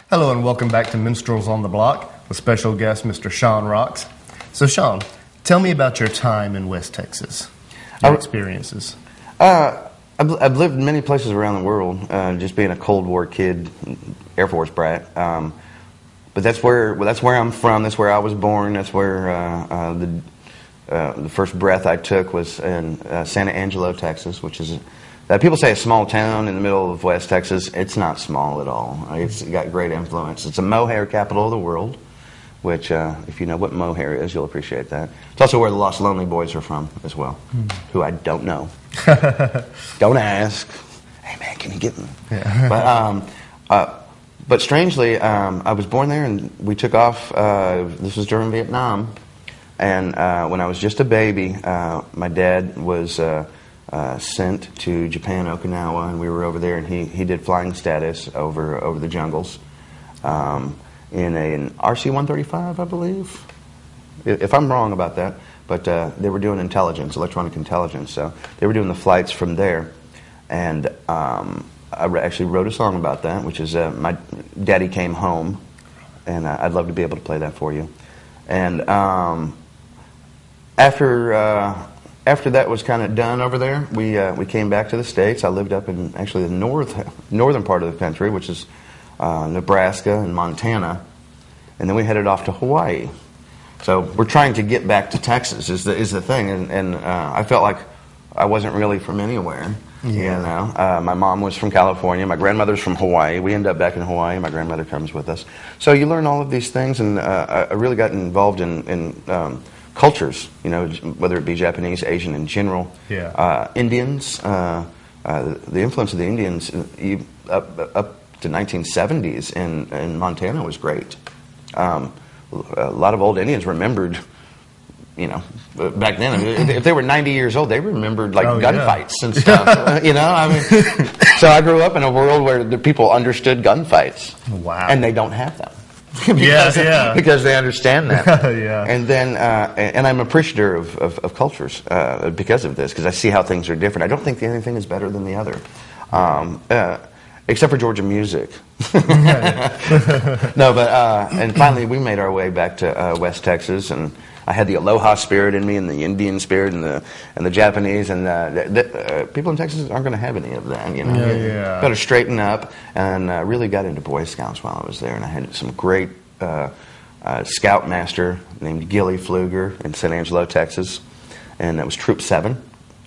Hello and welcome back to Minstrels on the Block with special guest Mr. Sean Rox. So Sean, tell me about your time in West Texas, your experiences. I've lived in many places around the world, just being a Cold War kid, Air Force brat. But that's where I'm from. That's where I was born. That's where the first breath I took was in Santa Angelo, Texas, which is people say a small town in the middle of West Texas. It's not small at all. It's got great influence. It's a mohair capital of the world, which if you know what mohair is, you'll appreciate that. It's also where the Lost Lonely Boys are from as well, who I don't know. Don't ask. Hey man, can you get me? Yeah. But strangely, I was born there, and we took off. This was during Vietnam, and when I was just a baby, my dad was sent to Japan, Okinawa, and we were over there, and he did flying status over the jungles in an RC-135, I believe. If I'm wrong about that, but they were doing intelligence, electronic intelligence, so they were doing the flights from there, and I actually wrote a song about that, which is My Daddy Came Home, and I'd love to be able to play that for you. And after that was kind of done over there, we came back to the States. I lived up in actually the northern part of the country, which is Nebraska and Montana, and then we headed off to Hawaii. So we're trying to get back to Texas is the thing, and I felt like I wasn't really from anywhere. Yeah. You know, my mom was from California. My grandmother's from Hawaii. We end up back in Hawaii. My grandmother comes with us. So you learn all of these things, and I really got involved in cultures. You know, whether it be Japanese, Asian in general. Yeah. Indians. The influence of the Indians up to 1970s in Montana was great. A lot of old Indians remembered. You know, back then, if they were 90 years old, they remembered like gunfights and stuff. You know, I mean, so I grew up in a world where the people understood gunfights. Wow. And they don't have them. Because they understand that. Yeah. And then, and I'm appreciative of cultures because of this, because I see how things are different. I don't think anything is better than the other. Except for Georgia music. No, but, and finally we made our way back to West Texas, and I had the Aloha spirit in me, and the Indian spirit, and the Japanese, and people in Texas aren't going to have any of that. You know, better straighten up. And really got into Boy Scouts while I was there, and I had some great scoutmaster named Gilly Pfluger in San Angelo, Texas, and that was Troop 7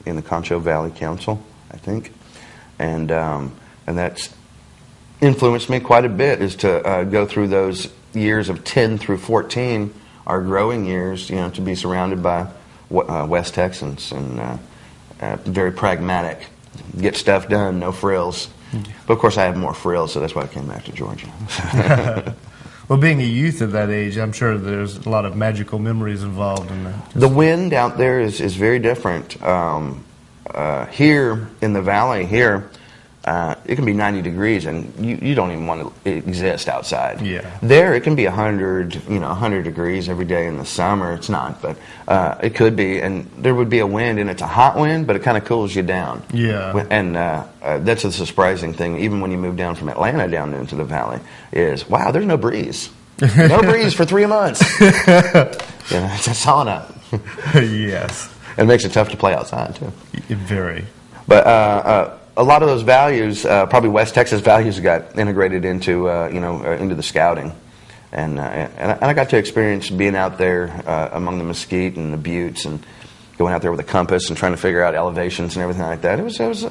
in the Concho Valley Council, I think, and that's influenced me quite a bit, is to go through those years of 10 through 14. Our growing years, you know, to be surrounded by West Texans and very pragmatic, get stuff done, no frills. But of course, I have more frills, so that's why I came back to Georgia. Well, being a youth at that age, I'm sure there's a lot of magical memories involved in that. The wind out there is very different. Here in the valley, it can be 90 degrees, and you don't even want to exist outside. Yeah. There, it can be 100 degrees every day in the summer. It's not, but it could be, and there would be a wind, and it's a hot wind, but it kind of cools you down. Yeah. And that's a surprising thing, even when you move down from Atlanta down into the valley, is, wow, there's no breeze. No breeze for 3 months. It's a sauna. Yes. It makes it tough to play outside, too. Very. But a lot of those values, probably West Texas values, got integrated into into the scouting, and I got to experience being out there among the mesquite and the buttes, and going out there with a compass and trying to figure out elevations and everything like that. It was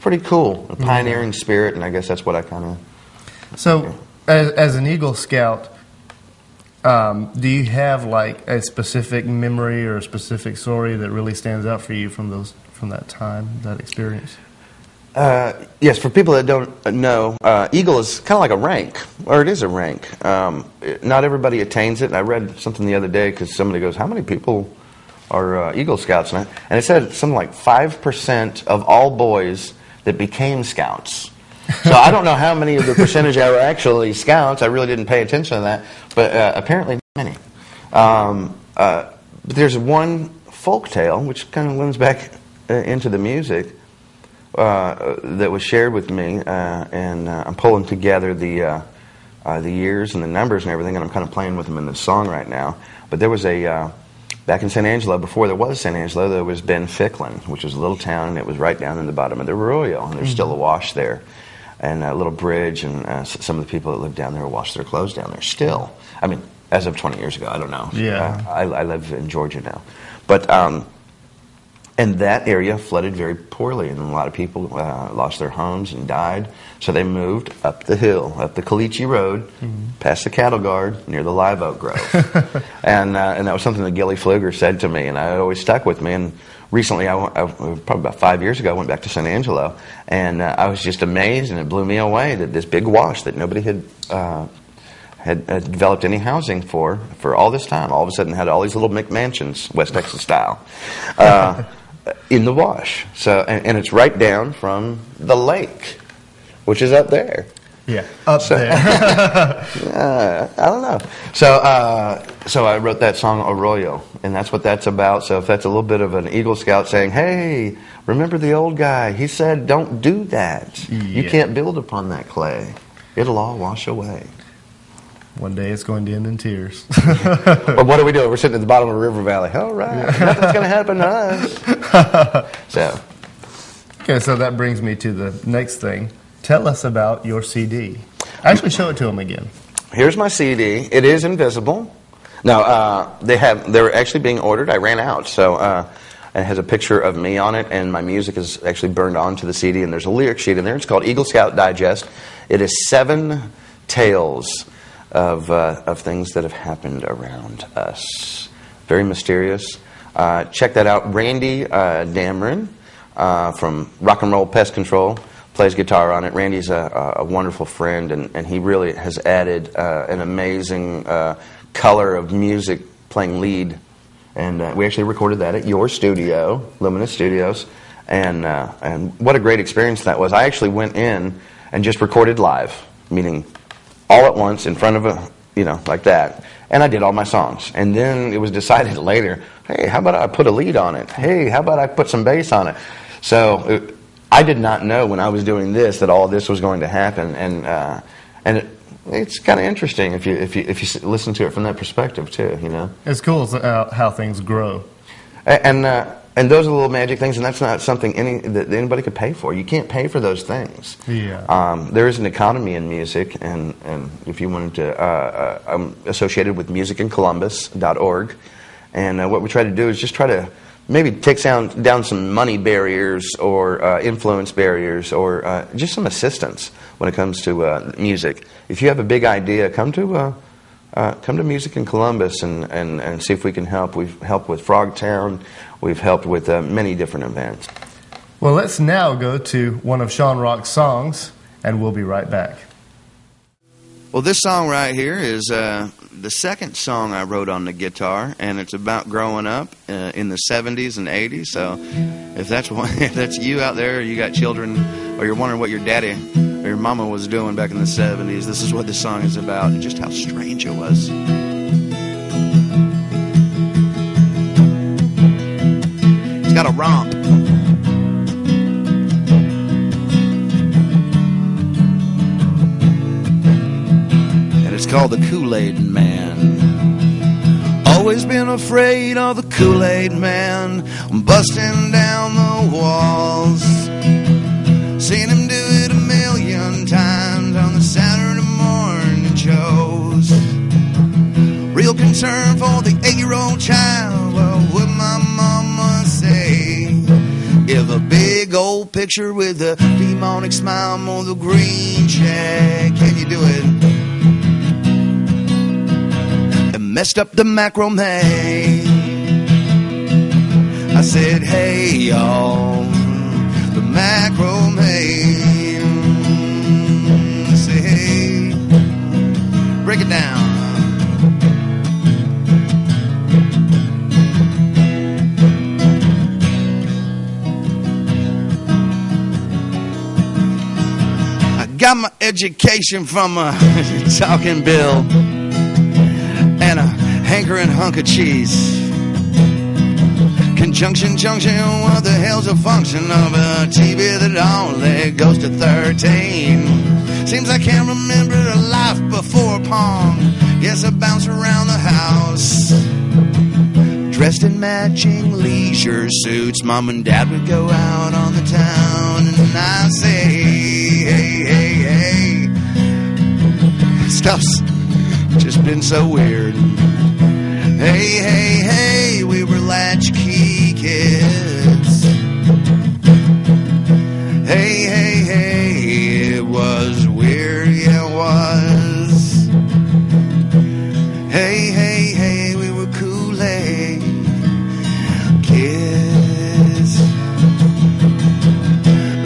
pretty cool, a pioneering spirit, and I guess that's what I kind of. So, as an Eagle Scout, do you have like a specific memory or a specific story that really stands out for you from that time, that experience? Yes, for people that don't know, Eagle is kind of like a rank, or it is a rank. Not everybody attains it. And I read something the other day because somebody goes, how many people are Eagle Scouts? And it said something like 5% of all boys that became Scouts. So I don't know how many of the percentage are actually Scouts. I really didn't pay attention to that, but apparently many. But there's one folk tale, which kind of lends back into the music, that was shared with me, and I'm pulling together the the years and the numbers and everything, and I'm kind of playing with them in this song right now. But there was back in San Angelo, before there was San Angelo, there was Ben Ficklin, which was a little town, and it was right down in the bottom of the arroyo, and there's still a wash there, and a little bridge, and some of the people that live down there wash their clothes down there still. I mean, as of 20 years ago, I don't know. Yeah. I live in Georgia now. But, and that area flooded very poorly, and a lot of people lost their homes and died. So they moved up the hill, up the Caliche Road, past the cattle guard, near the live oak grove. and that was something that Gilly Pfluger said to me, and it always stuck with me. And recently, probably about 5 years ago, I went back to San Angelo, and I was just amazed, and it blew me away that this big wash that nobody had developed any housing for all this time, all of a sudden had all these little McMansions, West Texas style, in the wash. So, and it's right down from the lake, which is up there. Yeah, up there. I don't know. So I wrote that song Arroyo, and that's what that's about. So if that's a little bit of an Eagle Scout saying, hey, remember the old guy? He said, don't do that. Yeah. You can't build upon that clay. It'll all wash away. One day it's going to end in tears. But what do we do? We're sitting at the bottom of a river valley. All right. Yeah. Nothing's going to happen to us. Okay, so that brings me to the next thing. Tell us about your CD. Actually, show it to them again. Here's my CD. It is invisible. Now, they're actually being ordered. I ran out, so it has a picture of me on it, and my music is actually burned onto the CD, and there's a lyric sheet in there. It's called Eagle Scout Digest. It is 7 tales of things that have happened around us. Very mysterious. Check that out. Randy Dameron from Rock and Roll Pest Control plays guitar on it. Randy's a wonderful friend, and he really has added an amazing color of music playing lead. And we actually recorded that at your studio, Luminous Studios, and what a great experience that was. I actually went in and just recorded live, meaning all at once in front of like that. And I did all my songs. And then it was decided later, hey, how about I put a lead on it? Hey, how about I put some bass on it? So I did not know when I was doing this that all this was going to happen. And it's kind of interesting if you listen to it from that perspective too. It's cool how things grow. And those are the little magic things, and that's not something that anybody could pay for. You can't pay for those things. Yeah. There is an economy in music, and if you wanted to, I'm associated with musicincolumbus.org, and what we try to do is just try to maybe take down some money barriers or influence barriers or just some assistance when it comes to music. If you have a big idea, come to Music in Columbus and see if we can help. We've helped with Frogtown. We've helped with many different events. Well, let's now go to one of Sean Rox's songs, and we'll be right back. Well, this song right here is the second song I wrote on the guitar, and it's about growing up in the 70s and 80s. So if that's you out there, or you got children, or you're wondering what your daddy or your mama was doing back in the 70s, this is what this song is about, and just how strange it was. It's got a romp. And it's called The Kool-Aid Man. Always been afraid of the Kool-Aid Man, busting down the walls. Seen him do it a million times on the Saturday morning shows. Real concern for the 8-year-old child. Well, what my mama say? Give a big old picture with a demonic smile on the green check. Can you do it? And messed up the macrame. I said, hey y'all, the macrame. Say, hey, break it down. Got my education from a Talking Bill and a hankering hunk of cheese. Conjunction, junction, what the hell's a function of a TV that only goes to 13? Seems I can't remember a life before guess I bounce around the house, dressed in matching leisure suits. Mom and Dad would go out on the town, and I say, hey, hey, hey, stuff's just been so weird. Hey, hey, hey, we were latchkey kids. Hey, hey, hey, it was weird, yeah, it was. Hey, hey, hey, we were Kool-Aid kids.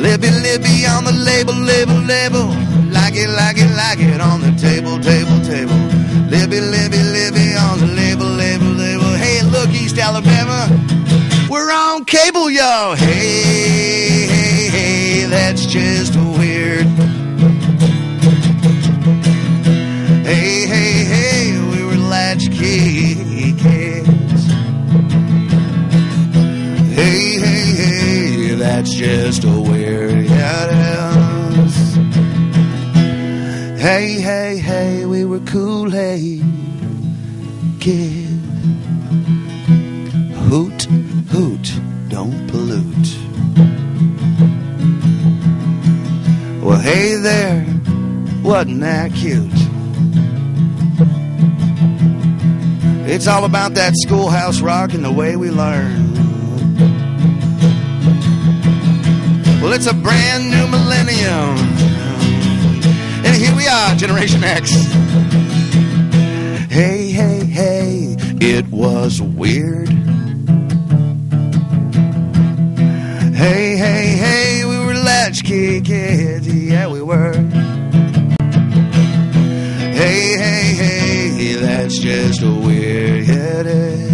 Libby, Libby on the label, label, label. Like it, like it, like it on the table, table, table. Libby, Libby, Libby on the label, label, label. Hey, look, East Alabama, we're on cable, yo. Hey, hey, hey, that's just weird. Hey, hey, hey, we were latchkey kids. Hey, hey, hey, that's just weird. Yeah, it is. Hey, hey, hey, we were Kool-Aid kids. Hoot, hoot, don't pollute. Well, hey there, wasn't that cute? It's all about that schoolhouse rock and the way we learn. Well, it's a brand new millennium, and here we are, Generation X. Hey, hey, hey, it was weird. Hey, hey, hey, we were latchkey kids, yeah, we were. Hey, hey, hey, that's just weird, yeah, it is.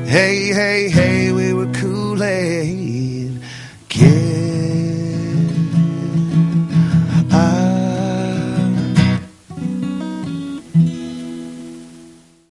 Hey, hey, hey.